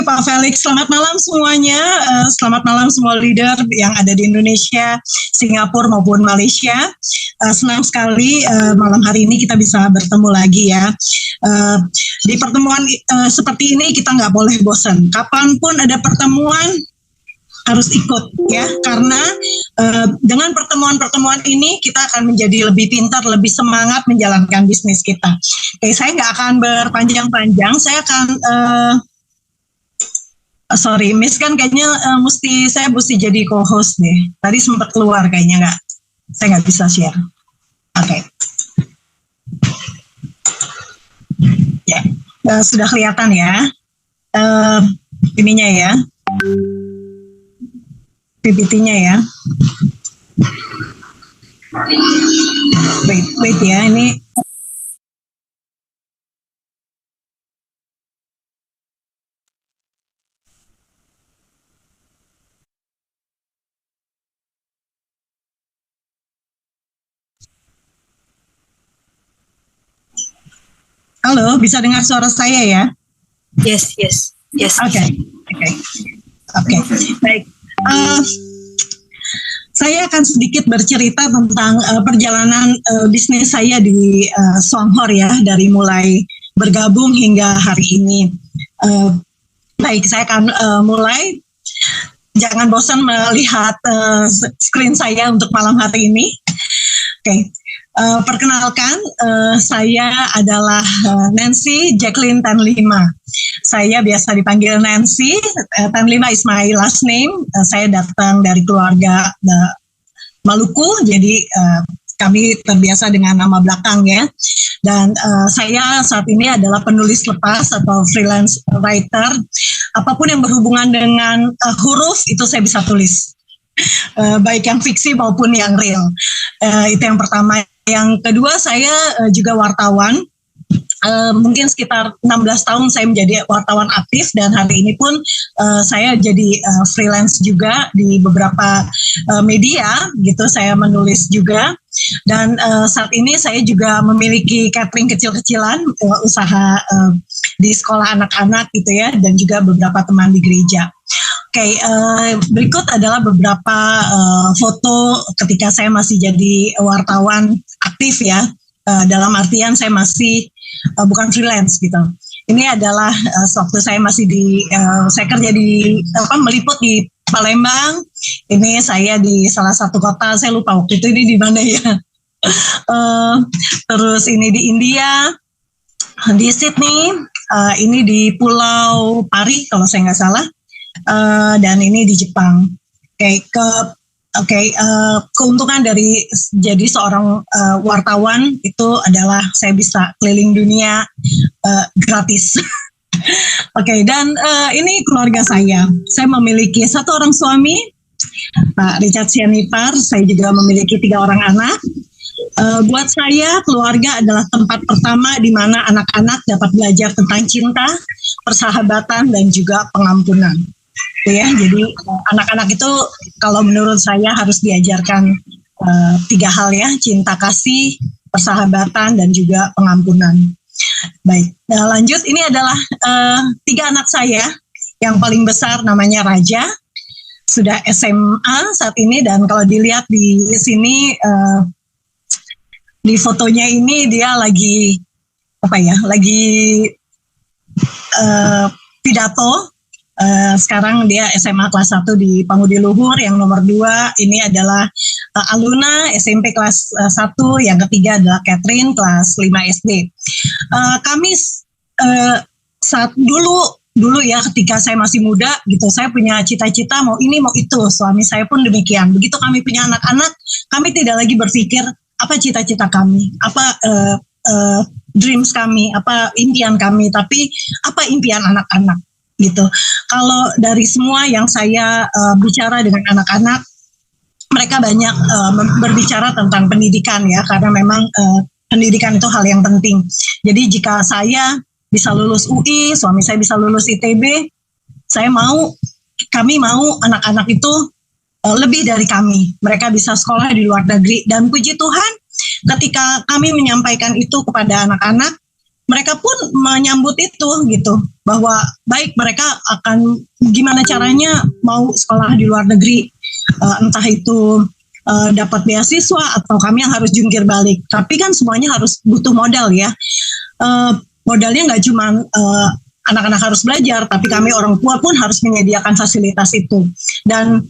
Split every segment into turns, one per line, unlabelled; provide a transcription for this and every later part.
Pak Felix, selamat malam semuanya. Selamat malam semua leader yang ada di Indonesia, Singapura maupun Malaysia. Senang sekali malam hari ini kita bisa bertemu lagi ya. Di pertemuan seperti ini kita nggak boleh bosan. Kapanpun ada pertemuan harus ikut ya, karena dengan pertemuan-pertemuan ini kita akan menjadi lebih pintar, lebih semangat menjalankan bisnis kita. Oke, saya nggak akan berpanjang-panjang. Saya akan sorry, Miss kan kayaknya saya mesti jadi co-host deh. Tadi sempat keluar kayaknya saya nggak bisa share. Oke. Ya, sudah kelihatan ya. Ininya ya. PPT-nya ya. Wait ya, ini. Halo, bisa dengar suara saya ya?
Yes.
Oke. Baik. Saya akan sedikit bercerita tentang perjalanan bisnis saya di Songhor ya, dari mulai bergabung hingga hari ini. Baik, saya akan mulai. Jangan bosan melihat screen saya untuk malam hari ini. Oke. Perkenalkan, saya adalah Nancy Jacqueline Tanlima. Saya biasa dipanggil Nancy. Tanlima is my last name. Saya datang dari keluarga Maluku, jadi kami terbiasa dengan nama belakang ya. Dan saya saat ini adalah penulis lepas atau freelance writer. Apapun yang berhubungan dengan huruf itu saya bisa tulis. Baik yang fiksi maupun yang real. Itu yang pertama. Yang kedua, saya juga wartawan. Mungkin sekitar 16 tahun saya menjadi wartawan aktif, dan hari ini pun saya jadi freelance juga di beberapa media gitu. Saya menulis juga, dan saat ini saya juga memiliki catering kecil-kecilan, usaha di sekolah anak-anak gitu ya, dan juga beberapa teman di gereja. Oke, berikut adalah beberapa foto ketika saya masih jadi wartawan aktif ya. Dalam artian saya masih bukan freelance gitu. Ini adalah waktu saya masih saya kerja di meliput di Palembang. Ini saya di salah satu kota, saya lupa waktu itu ini di mana ya. Terus ini di India, di Sydney, ini di Pulau Pari kalau saya nggak salah. Dan ini di Jepang. Keuntungan dari jadi seorang wartawan itu adalah saya bisa keliling dunia gratis. Dan ini keluarga saya. Saya memiliki satu orang suami, Pak Richard Sianipar. Saya juga memiliki 3 orang anak. Buat saya, keluarga adalah tempat pertama di mana anak-anak dapat belajar tentang cinta, persahabatan, dan juga pengampunan. Ya, jadi anak-anak itu kalau menurut saya harus diajarkan 3 hal ya: cinta kasih, persahabatan, dan juga pengampunan. Baik, lanjut. Ini adalah 3 anak saya. Yang paling besar namanya Raja, sudah SMA saat ini, dan kalau dilihat di sini di fotonya ini dia lagi pidato. Sekarang dia SMA kelas 1 di Pangudi Luhur. Yang nomor 2 ini adalah Aluna, SMP kelas 1. Yang ketiga adalah Catherine, kelas 5 SD. Kami saat dulu ya, ketika saya masih muda gitu, saya punya cita-cita mau ini mau itu. Suami saya pun demikian. Begitu kami punya anak-anak, kami tidak lagi berpikir apa cita-cita kami, apa dreams kami, apa impian kami, tapi apa impian anak-anak gitu. Kalau dari semua yang saya bicara dengan anak-anak, mereka banyak berbicara tentang pendidikan ya, karena memang pendidikan itu hal yang penting. Jadi jika saya bisa lulus UI, suami saya bisa lulus ITB, kami mau anak-anak itu lebih dari kami. Mereka bisa sekolah di luar negeri, dan puji Tuhan ketika kami menyampaikan itu kepada anak-anak, mereka pun menyambut itu gitu, bahwa baik mereka akan gimana caranya mau sekolah di luar negeri, entah itu dapat beasiswa atau kami yang harus jungkir balik. Tapi kan semuanya harus butuh modal ya. Modalnya nggak cuma anak-anak harus belajar, tapi kami orang tua pun harus menyediakan fasilitas itu. Dan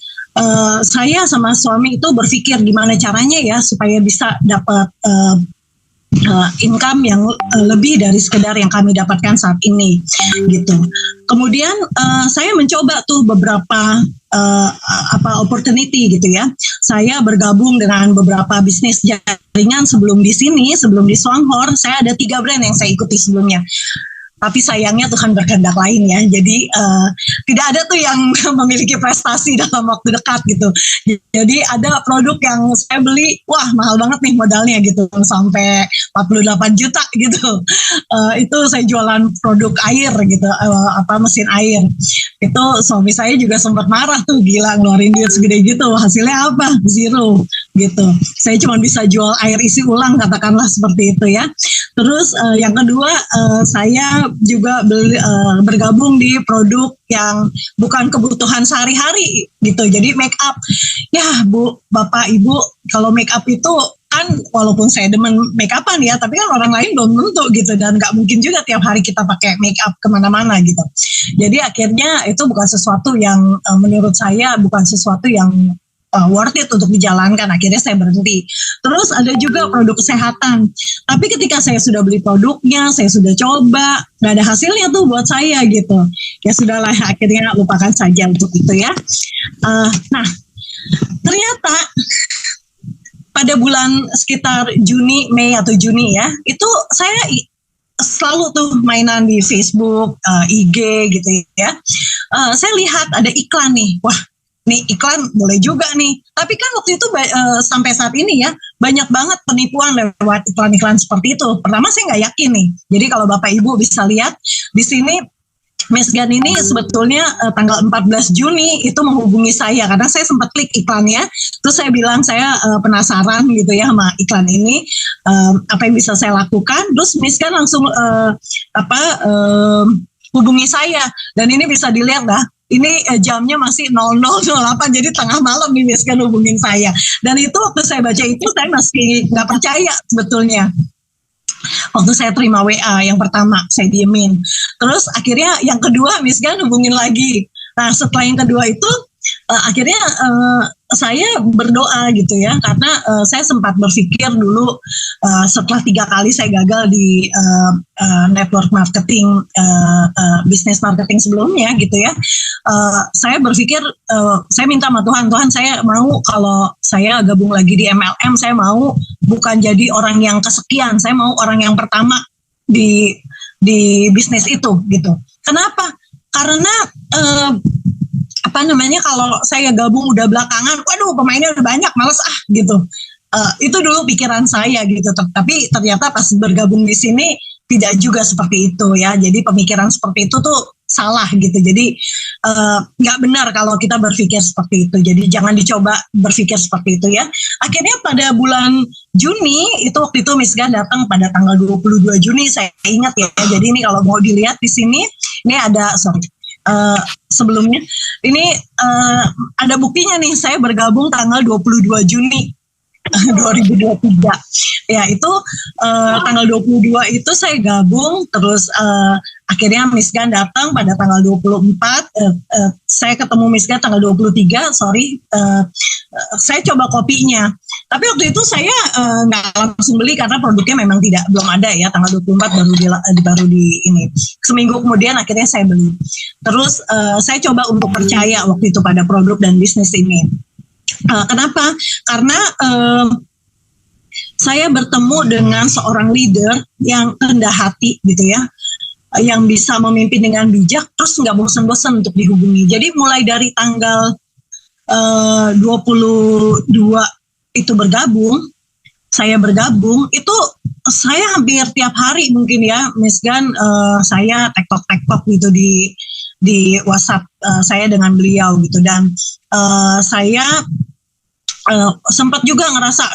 saya sama suami itu berpikir gimana caranya ya supaya bisa dapat income yang lebih dari sekedar yang kami dapatkan saat ini gitu. Kemudian saya mencoba tuh beberapa opportunity gitu ya. Saya bergabung dengan beberapa bisnis jaringan sebelum di sini, sebelum di Songhor. Saya ada 3 brand yang saya ikuti sebelumnya. Tapi sayangnya Tuhan berkehendak lain ya. Jadi tidak ada tuh yang memiliki prestasi dalam waktu dekat gitu. Jadi ada produk yang saya beli, wah mahal banget nih modalnya gitu, sampai 48 juta gitu. Itu saya jualan produk air gitu, mesin air. Itu suami saya juga sempat marah tuh, gila ngeluarin duit segede gitu, hasilnya apa? Zero gitu. Saya cuma bisa jual air isi ulang, katakanlah seperti itu ya. Terus yang kedua, saya juga bergabung di produk yang bukan kebutuhan sehari-hari gitu. Jadi make up, ya Bu, Bapak, Ibu, kalau make up itu kan walaupun saya demen make upan ya, tapi kan orang lain belum tentu gitu, dan nggak mungkin juga tiap hari kita pakai make up kemana-mana gitu. Jadi akhirnya itu bukan sesuatu yang menurut saya bukan sesuatu yang worth it untuk dijalankan. Akhirnya saya berhenti. Terus ada juga produk kesehatan. Tapi ketika saya sudah beli produknya, saya sudah coba, nggak ada hasilnya tuh buat saya gitu. Ya sudahlah, akhirnya lupakan saja untuk itu ya. Nah, ternyata pada bulan sekitar Juni, Mei atau Juni ya, itu saya selalu tuh mainan di Facebook, IG gitu ya. Saya lihat ada iklan nih, wah, nih iklan boleh juga nih. Tapi kan waktu itu sampai saat ini ya banyak banget penipuan lewat iklan-iklan seperti itu. Pertama saya nggak yakin nih. Jadi kalau Bapak Ibu bisa lihat di sini, Miss Gan ini sebetulnya tanggal 14 Juni itu menghubungi saya karena saya sempat klik iklannya. Terus saya bilang saya penasaran gitu ya sama iklan ini, apa yang bisa saya lakukan. Terus Miss Gan langsung hubungi saya, dan ini bisa dilihat lah. Ini jamnya masih 00.08, jadi tengah malam nih Miss Gan hubungin saya. Dan itu waktu saya baca itu saya masih nggak percaya sebetulnya. Waktu saya terima WA yang pertama saya diemin. Terus akhirnya yang kedua Miss Gan hubungin lagi. Nah setelah yang kedua itu akhirnya saya berdoa gitu ya, karena saya sempat berpikir dulu setelah 3 kali saya gagal di network marketing, bisnis marketing sebelumnya gitu ya. Saya berpikir, saya minta sama Tuhan, saya mau kalau saya gabung lagi di MLM, saya mau bukan jadi orang yang kesekian, saya mau orang yang pertama di bisnis itu gitu. Kenapa? Karena kalau saya gabung udah belakangan, waduh pemainnya udah banyak, males gitu. Itu dulu pikiran saya gitu. Tapi ternyata pas bergabung di sini tidak juga seperti itu ya. Jadi pemikiran seperti itu tuh salah gitu. Jadi nggak benar kalau kita berpikir seperti itu. Jadi jangan dicoba berpikir seperti itu ya. Akhirnya pada bulan Juni itu, waktu itu Miss Gan datang pada tanggal 22 Juni, saya ingat ya. Jadi ini kalau mau dilihat di sini, ini ada sebelumnya ini ada buktinya nih, saya bergabung tanggal 22 Juni 2023 ya. Itu tanggal 22 itu saya gabung. Terus akhirnya Miss Gan datang pada tanggal 24. Saya ketemu Miss Gan tanggal 23. Saya coba kopinya, tapi waktu itu saya nggak langsung beli karena produknya memang belum ada ya. Tanggal 24 baru di ini. Seminggu kemudian akhirnya saya beli. Terus saya coba untuk percaya waktu itu pada produk dan bisnis ini. Kenapa? Karena saya bertemu dengan seorang leader yang rendah hati gitu ya, yang bisa memimpin dengan bijak, terus nggak bosan-bosan untuk dihubungi. Jadi mulai dari tanggal 22 itu saya bergabung, itu saya hampir tiap hari mungkin ya, Miss Gan, saya tektok gitu di WhatsApp saya dengan beliau gitu. Dan saya sempat juga ngerasa,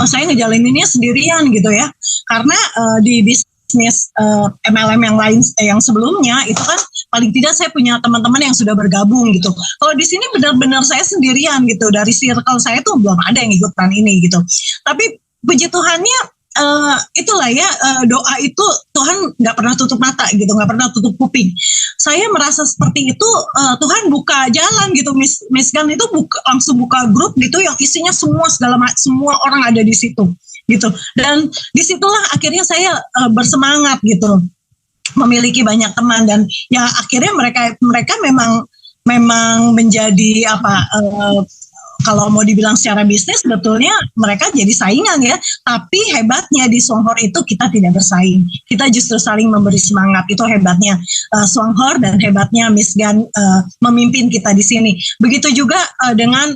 saya ngejalaninnya sendirian gitu ya, karena di bisnis bisnis MLM yang lain yang sebelumnya itu kan paling tidak saya punya teman-teman yang sudah bergabung gitu. Kalau di sini benar-benar saya sendirian gitu, dari circle saya tuh belum ada yang ikutan ini gitu. Tapi puji Tuhannya itulah ya, doa itu Tuhan nggak pernah tutup mata gitu, nggak pernah tutup kuping. Saya merasa seperti itu, Tuhan buka jalan gitu. Miss Gan itu langsung buka grup gitu yang isinya semua orang ada di situ gitu. Dan disitulah akhirnya saya bersemangat gitu, memiliki banyak teman. Dan ya akhirnya mereka memang menjadi kalau mau dibilang secara bisnis sebetulnya mereka jadi saingan ya. Tapi hebatnya di Songhor itu kita tidak bersaing. Kita justru saling memberi semangat. Itu hebatnya Songhor dan hebatnya Miss Gan memimpin kita di sini. Begitu juga dengan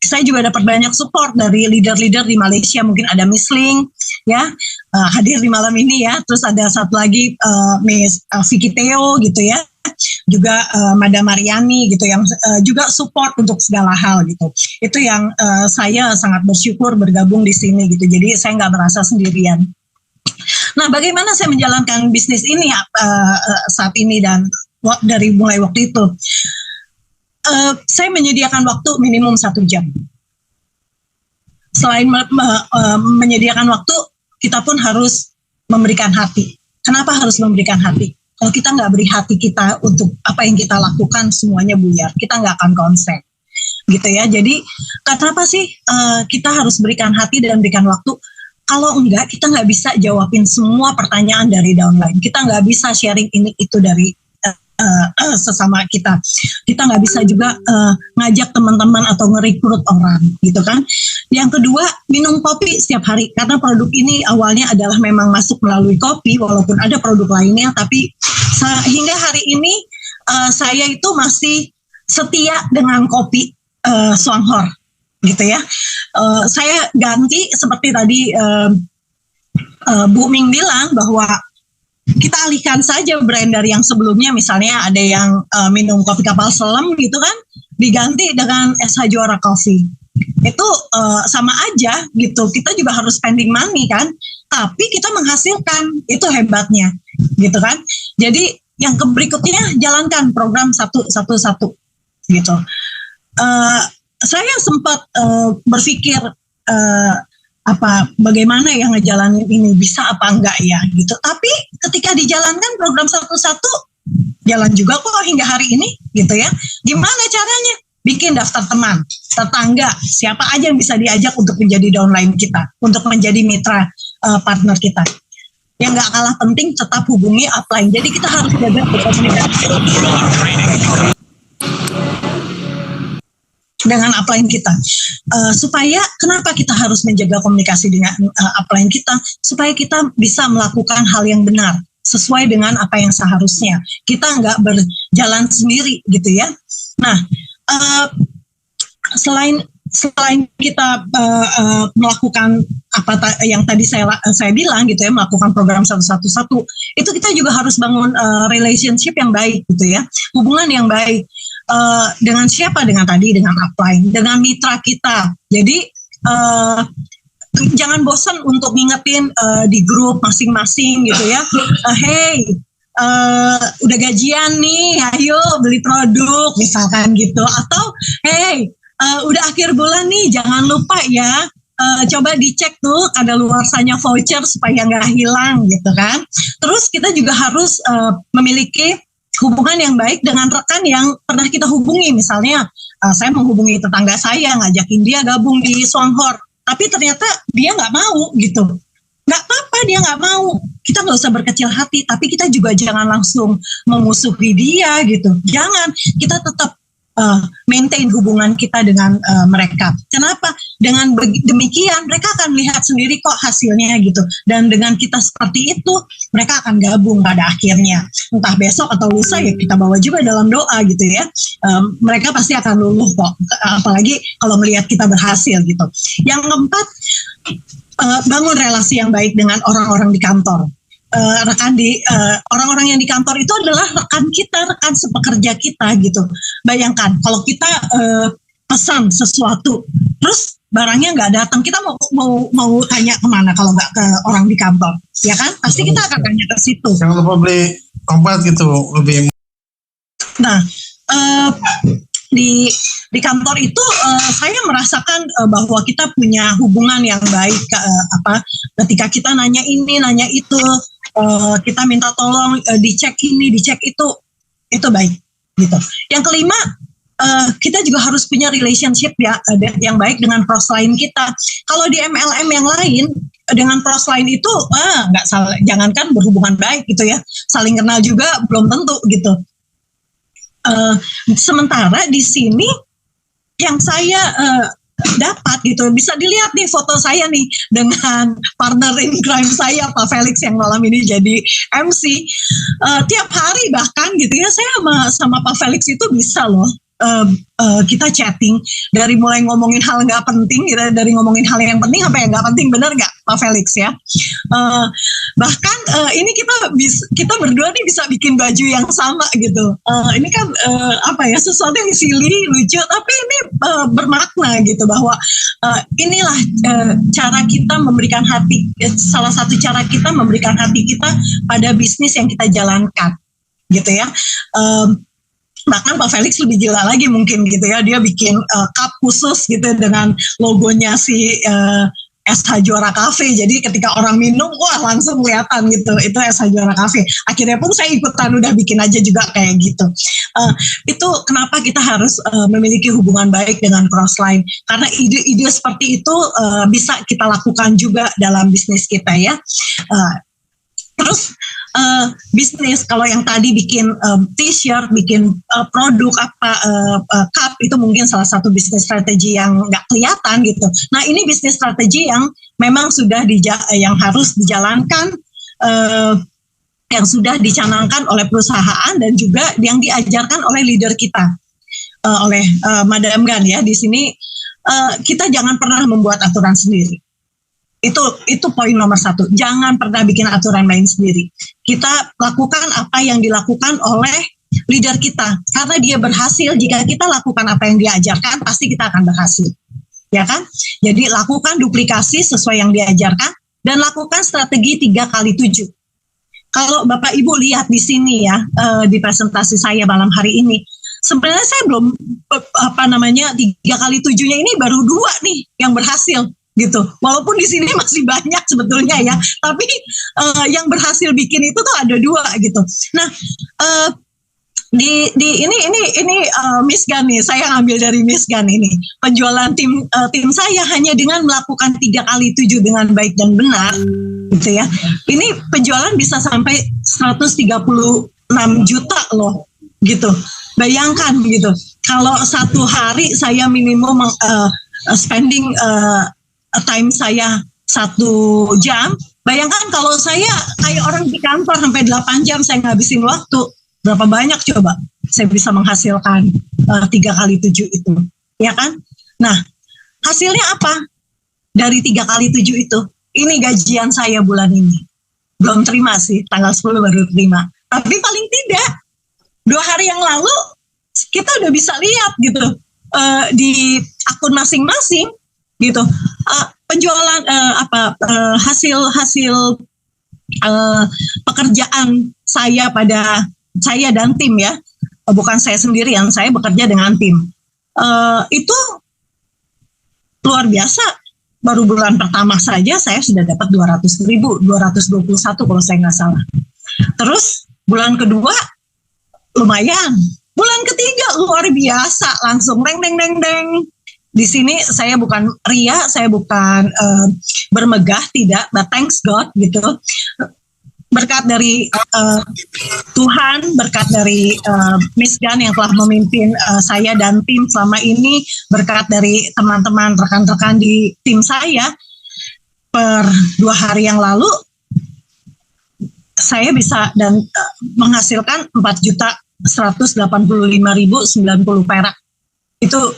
saya juga dapat banyak support dari leader-leader di Malaysia. Mungkin ada Miss Ling ya, hadir di malam ini ya. Terus ada satu lagi Miss Vicky Theo gitu ya. Juga Madam Mariani gitu yang juga support untuk segala hal gitu. Itu yang saya sangat bersyukur bergabung di sini gitu. Jadi saya nggak merasa sendirian. Nah, bagaimana saya menjalankan bisnis ini saat ini dan dari mulai waktu itu? Saya menyediakan waktu minimum 1 jam. Selain menyediakan waktu, kita pun harus memberikan hati. Kenapa harus memberikan hati? Kalau kita nggak beri hati kita untuk apa yang kita lakukan, semuanya buyar. Kita nggak akan konsen, gitu ya. Jadi kenapa sih kita harus berikan hati dan berikan waktu? Kalau enggak, kita nggak bisa jawabin semua pertanyaan dari downline. Kita nggak bisa sharing ini itu dari sesama kita. Kita nggak bisa juga ngajak teman-teman atau ngerekrut orang, gitu kan. Yang kedua, minum kopi setiap hari. Karena produk ini awalnya adalah memang masuk melalui kopi, walaupun ada produk lainnya, tapi hingga hari ini saya itu masih setia dengan kopi Songhor, gitu ya. Saya ganti seperti tadi Bu Ming bilang bahwa kita alihkan saja brand dari yang sebelumnya, misalnya ada yang minum kopi kapal selam gitu kan, diganti dengan SH Juara Coffee. Itu sama aja gitu, kita juga harus spending money kan, tapi kita menghasilkan, itu hebatnya gitu kan. Jadi yang berikutnya jalankan program 1-1-1 gitu. Saya sempat berpikir bagaimana ya ngejalanin ini, bisa apa enggak ya gitu. Tapi ketika dijalankan program 1-1 jalan juga kok hingga hari ini gitu ya. Gimana caranya? Bikin daftar teman, tetangga, siapa aja yang bisa diajak untuk menjadi downline kita, untuk menjadi mitra partner kita. Yang nggak kalah penting, tetap hubungi upline. Jadi kita harus jaga komunikasi dengan upline kita. Supaya kenapa kita harus menjaga komunikasi dengan upline kita? Supaya kita bisa melakukan hal yang benar sesuai dengan apa yang seharusnya. Kita nggak berjalan sendiri gitu ya. Nah, selain kita melakukan yang tadi saya bilang gitu ya, melakukan program 1-1-1, itu kita juga harus bangun relationship yang baik gitu ya, hubungan yang baik dengan siapa? Dengan upline, dengan mitra kita. Jadi jangan bosan untuk ngingetin di grup masing-masing gitu ya. Hey, udah gajian nih, ayo beli produk misalkan gitu. Atau hey, udah akhir bulan nih, jangan lupa ya, coba dicek tuh kadaluarsanya voucher supaya nggak hilang gitu kan. Terus kita juga harus memiliki hubungan yang baik dengan rekan yang pernah kita hubungi. Misalnya saya menghubungi tetangga saya, ngajakin dia gabung di Songhor, tapi ternyata dia nggak mau gitu. Nggak apa-apa dia nggak mau, kita nggak usah berkecil hati, tapi kita juga jangan langsung memusuhi dia gitu. Jangan, kita tetap maintain hubungan kita dengan mereka. Kenapa? Dengan demikian mereka akan lihat sendiri kok hasilnya gitu. Dan dengan kita seperti itu, mereka akan gabung pada akhirnya. Entah besok atau lusa ya kita bawa juga dalam doa gitu ya. Mereka pasti akan luluh kok. Apalagi kalau melihat kita berhasil gitu. Yang keempat, bangun relasi yang baik dengan orang-orang di kantor. Orang-orang yang di kantor itu adalah rekan kita, rekan sepekerja kita gitu. Bayangkan kalau kita pesan sesuatu, terus barangnya nggak datang, kita mau tanya kemana kalau nggak ke orang di kantor, ya kan? Pasti kita akan tanya ke situ.
Jangan lupa beli kompas gitu, lebih.
Nah, di kantor itu saya merasakan bahwa kita punya hubungan yang baik. Ketika kita nanya ini, nanya itu, kita minta tolong dicek ini, dicek itu baik gitu. Yang kelima, kita juga harus punya relationship yang baik dengan crossline kita. Kalau di MLM yang lain dengan crossline itu nggak salah, jangankan berhubungan baik gitu ya, saling kenal juga belum tentu gitu. Sementara di sini yang saya dapat gitu, bisa dilihat nih foto saya nih dengan partner in crime saya Pak Felix yang malam ini jadi MC. Tiap hari bahkan gitu ya, saya sama Pak Felix itu bisa loh kita chatting, dari mulai ngomongin hal nggak penting gitu, dari ngomongin hal yang penting sampai yang nggak penting, bener nggak Pak Felix ya? Bahkan ini kita berdua nih bisa bikin baju yang sama gitu. Ini kan sesuatu yang silly, lucu, tapi ini bermakna gitu, bahwa inilah cara kita memberikan hati, salah satu cara kita memberikan hati kita pada bisnis yang kita jalankan gitu ya. Bahkan Pak Felix lebih gila lagi mungkin gitu ya, dia bikin cup khusus gitu dengan logonya si SH Juara Cafe. Jadi ketika orang minum, wah langsung kelihatan gitu, itu SH Juara Cafe. Akhirnya pun saya ikutan, udah bikin aja juga kayak gitu. Itu kenapa kita harus memiliki hubungan baik dengan crossline, karena ide-ide seperti itu bisa kita lakukan juga dalam bisnis kita ya. Terus bisnis, kalau yang tadi bikin t-shirt, bikin produk cup, itu mungkin salah satu bisnis strategi yang nggak kelihatan gitu. Nah ini bisnis strategi yang memang sudah yang harus dijalankan, yang sudah dicanangkan oleh perusahaan dan juga yang diajarkan oleh leader kita, oleh Madam Gan ya. Di sini kita jangan pernah membuat aturan sendiri. Itu poin nomor 1. Jangan pernah bikin aturan main sendiri. Kita lakukan apa yang dilakukan oleh leader kita, karena dia berhasil. Jika kita lakukan apa yang diajarkan, pasti kita akan berhasil, ya kan? Jadi lakukan duplikasi sesuai yang diajarkan dan lakukan strategi 3x7. Kalau Bapak Ibu lihat di sini ya, di presentasi saya malam hari ini, sebenarnya saya belum 3x7-nya ini baru 2 nih yang berhasil gitu. Walaupun di sini masih banyak sebetulnya ya, tapi yang berhasil bikin itu tuh ada 2 gitu. Nah, ini Miss Gan nih, saya ngambil dari Miss Gan ini. Penjualan tim saya hanya dengan melakukan 3x7 dengan baik dan benar gitu ya. Ini penjualan bisa sampai 136 juta loh gitu. Bayangkan gitu. Kalau satu hari saya minimum spending time saya 1 jam, bayangkan kalau saya kayak orang di kantor sampai 8 jam saya ngabisin waktu, berapa banyak coba saya bisa menghasilkan 3x7 itu, ya kan? Nah, hasilnya apa? Dari 3x7 itu, ini gajian saya bulan ini. Belum terima sih, tanggal 10 baru terima. Tapi paling tidak, 2 hari yang lalu, kita udah bisa lihat gitu, di akun masing-masing, gitu, penjualan hasil pekerjaan saya dan tim ya, bukan saya sendirian, saya bekerja dengan tim, itu luar biasa. Baru bulan pertama saja saya sudah dapat 200.000, 221 kalau saya nggak salah. Terus bulan kedua lumayan, bulan ketiga luar biasa, langsung deng. Di sini saya bukan ria, saya bukan bermegah, tidak, but thanks God gitu. Berkat dari Tuhan, berkat dari Miss Gan yang telah memimpin saya dan tim selama ini, berkat dari teman-teman, rekan-rekan di tim saya, per 2 hari yang lalu, saya bisa menghasilkan 4.185.090 perak. Itu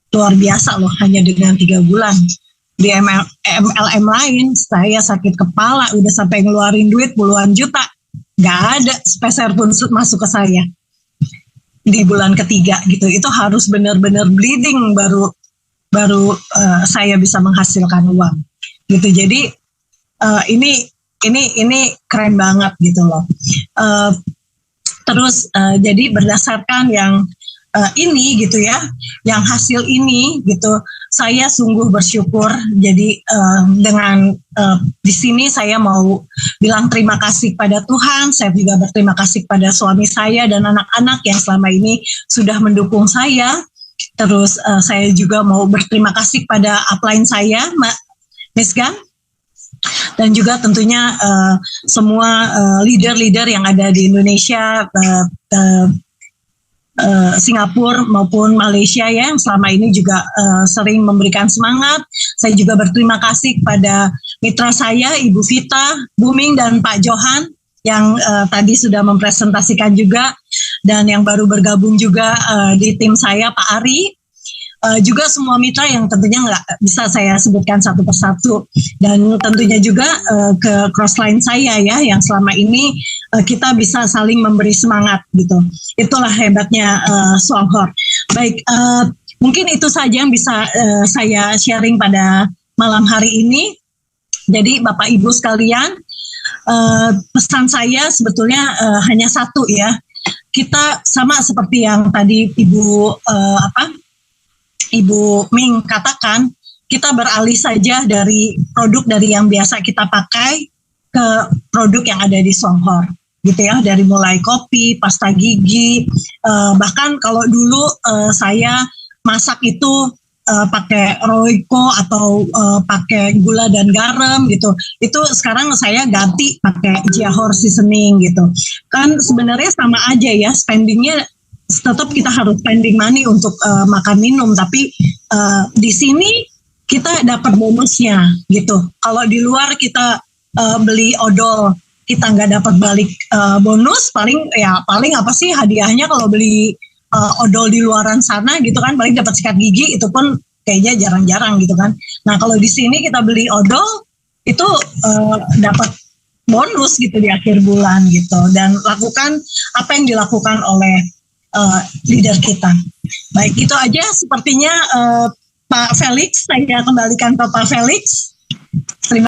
luar biasa loh, hanya dengan 3 bulan. Di MLM lain, saya sakit kepala, udah sampai ngeluarin duit puluhan juta. Gak ada sepeser pun masuk ke saya. Di bulan ketiga gitu, itu harus benar-benar bleeding baru baru saya bisa menghasilkan uang gitu. Jadi ini keren banget gitu loh. Terus jadi berdasarkan yang ini gitu ya, yang hasil ini gitu, saya sungguh bersyukur. Jadi dengan di sini saya mau bilang terima kasih pada Tuhan. Saya juga berterima kasih pada suami saya dan anak-anak yang selama ini sudah mendukung saya. Terus saya juga mau berterima kasih pada upline saya, Miss Gan, dan juga tentunya semua leader-leader yang ada di Indonesia, Singapura maupun Malaysia ya, yang selama ini juga sering memberikan semangat. Saya juga berterima kasih kepada mitra saya, Ibu Vita, Buming, dan Pak Johan yang tadi sudah mempresentasikan juga, dan yang baru bergabung juga di tim saya, Pak Ari. Juga semua mitra yang tentunya nggak bisa saya sebutkan satu persatu, dan tentunya juga ke crossline saya ya, yang selama ini kita bisa saling memberi semangat gitu. Itulah hebatnya Songhor. Baik, mungkin itu saja yang bisa saya sharing pada malam hari ini. Jadi Bapak Ibu sekalian, pesan saya sebetulnya hanya satu ya. Kita sama seperti yang tadi Ibu Ming katakan, kita beralih saja dari produk dari yang biasa kita pakai ke produk yang ada di Songhor gitu ya, dari mulai kopi, pasta gigi, bahkan kalau dulu saya masak itu pakai Royco atau pakai gula dan garam gitu, itu sekarang saya ganti pakai Jiahor seasoning gitu. Kan sebenarnya sama aja ya, spendingnya tetap kita harus spending money untuk makan minum, tapi di sini kita dapat bonusnya gitu. Kalau di luar kita beli odol, kita nggak dapat balik bonus, paling apa sih hadiahnya kalau beli odol di luaran sana gitu kan, paling dapat sikat gigi, itu pun kayaknya jarang-jarang gitu kan. Nah kalau di sini kita beli odol itu dapat bonus gitu di akhir bulan gitu, dan lakukan apa yang dilakukan oleh leader kita. Baik, itu aja sepertinya Pak Felix. Saya kembalikan ke Pak Felix.